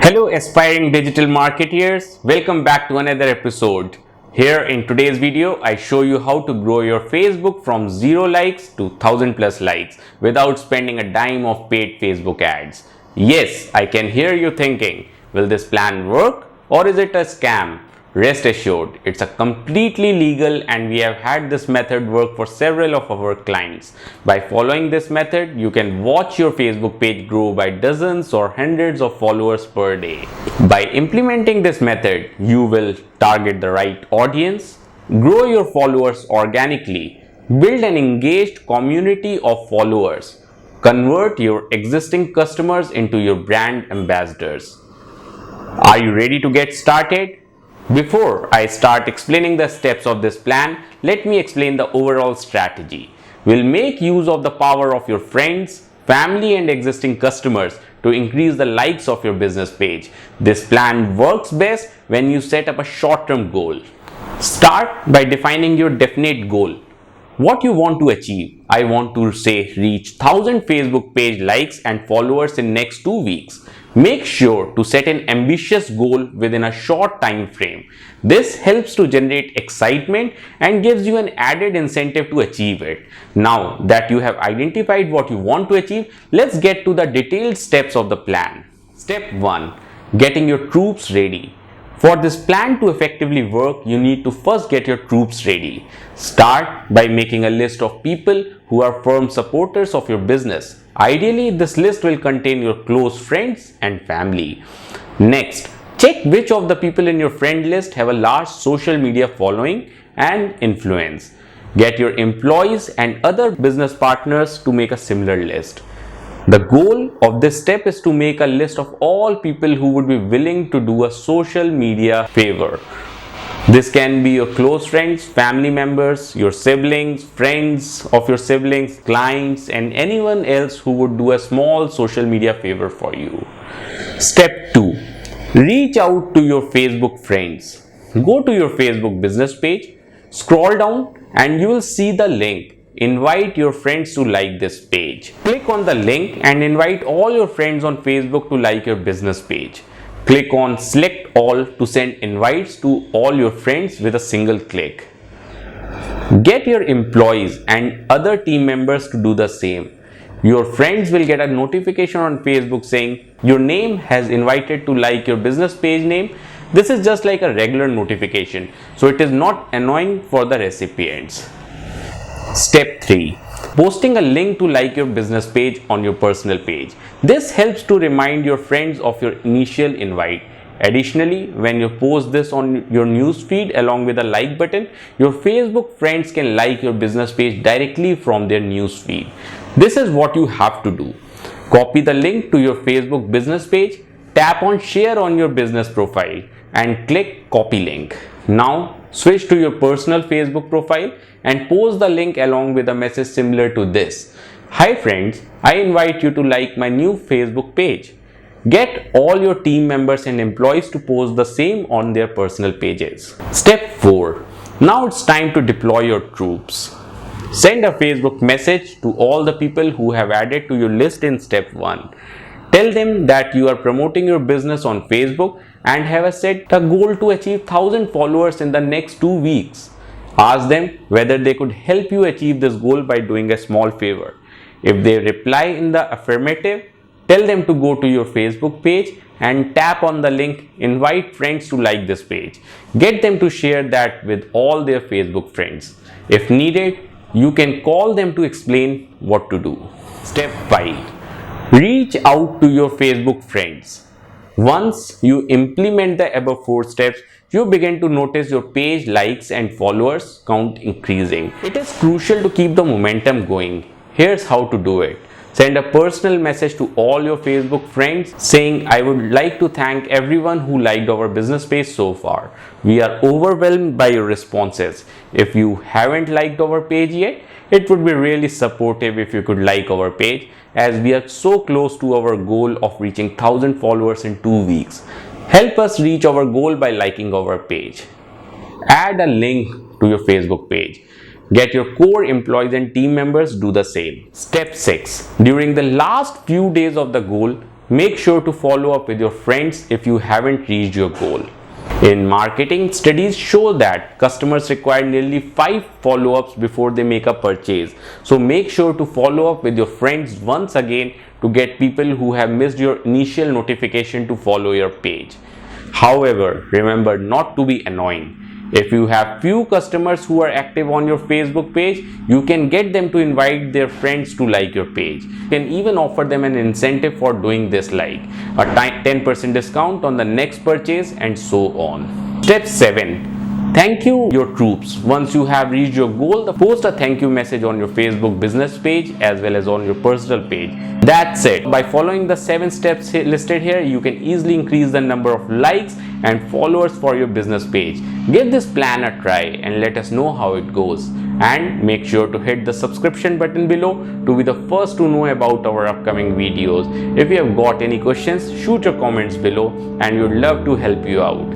Hello aspiring digital marketeers, welcome back to another episode. Here in today's video, I show you how to grow your Facebook from 0 likes to 1000 plus likes without spending a dime of paid Facebook ads. Yes, I can hear you thinking, will this plan work or is it a scam? Rest assured, it's a completely legal and we have had this method work for several of our clients. By following this method, you can watch your Facebook page grow by dozens or hundreds of followers per day. By implementing this method, you will target the right audience, grow your followers organically, build an engaged community of followers, convert your existing customers into your brand ambassadors. Are you ready to get started? Before I start explaining the steps of this plan, let me explain the overall strategy. We'll make use of the power of your friends, family and existing customers to increase the likes of your business page. This plan works best when you set up a short-term goal. Start by defining your definite goal. What you want to achieve. I want to reach 1000 Facebook page likes and followers in next 2 weeks. Make sure to set an ambitious goal within a short time frame. This helps to generate excitement and gives you an added incentive to achieve it. Now that you have identified what you want to achieve, let's get to the detailed steps of the plan. Step 1. Getting your troops ready. For this plan to effectively work, you need to first get your troops ready. Start by making a list of people who are firm supporters of your business. Ideally, this list will contain your close friends and family. Next, check which of the people in your friend list have a large social media following and influence. Get your employees and other business partners to make a similar list. The goal of this step is to make a list of all people who would be willing to do a social media favor. This can be your close friends, family members, your siblings, friends of your siblings, clients, and anyone else who would do a small social media favor for you. Step 2. Reach out to your Facebook friends. Go to your Facebook business page, scroll down, and you will see the link. Invite your friends to like this page. Click on the link and invite all your friends on Facebook to like your business page. Click on select all to send invites to all your friends with a single click. Get your employees and other team members to do the same. Your friends will get a notification on Facebook saying your name has invited to like your business page name. This is just like a regular notification, so it is not annoying for the recipients. Step 3. Posting a link to like your business page on your personal page. This helps to remind your friends of your initial invite. Additionally, when you post this on your news feed along with a like button, your Facebook friends can like your business page directly from their news feed. This is what you have to do. Copy the link to your Facebook business page, tap on share on your business profile and click copy link. Now switch to your personal Facebook profile and post the link along with a message similar to this. Hi friends, I invite you to like my new Facebook page. Get all your team members and employees to post the same on their personal pages. Step 4. Now it's time to deploy your troops. Send a Facebook message to all the people who have added to your list in step 1. Tell them that you are promoting your business on Facebook and have set a goal to achieve 1000 followers in the next 2 weeks. Ask them whether they could help you achieve this goal by doing a small favor. If they reply in the affirmative, tell them to go to your Facebook page and tap on the link invite friends to like this page. Get them to share that with all their Facebook friends. If needed, you can call them to explain what to do. Step 5. Reach out to your Facebook friends. Once you implement the above 4 steps, you begin to notice your page likes and followers count increasing. It is crucial to keep the momentum going. Here's how to do it. Send a personal message to all your Facebook friends saying, I would like to thank everyone who liked our business page so far. We are overwhelmed by your responses. If you haven't liked our page yet, it would be really supportive if you could like our page, as we are so close to our goal of reaching 1000 followers in 2 weeks. Help us reach our goal by liking our page. Add a link to your Facebook page. Get your core employees and team members do the same. Step 6. During the last few days of the goal, make sure to follow up with your friends if you haven't reached your goal. In marketing, studies show that customers require nearly 5 follow-ups before they make a purchase. So make sure to follow up with your friends once again to get people who have missed your initial notification to follow your page. However, remember not to be annoying. If you have few customers who are active on your Facebook page, you can get them to invite their friends to like your page. You can even offer them an incentive for doing this, like a 10% discount on the next purchase and so on. Step 7. Thank you your troops. Once you have reached your goal, post a thank you message on your Facebook business page as well as on your personal page. That's it. By following the 7 steps listed here, you can easily increase the number of likes and followers for your business page. Give this plan a try and let us know how it goes. And make sure to hit the subscription button below to be the first to know about our upcoming videos. If you have got any questions, shoot your comments below and we would love to help you out.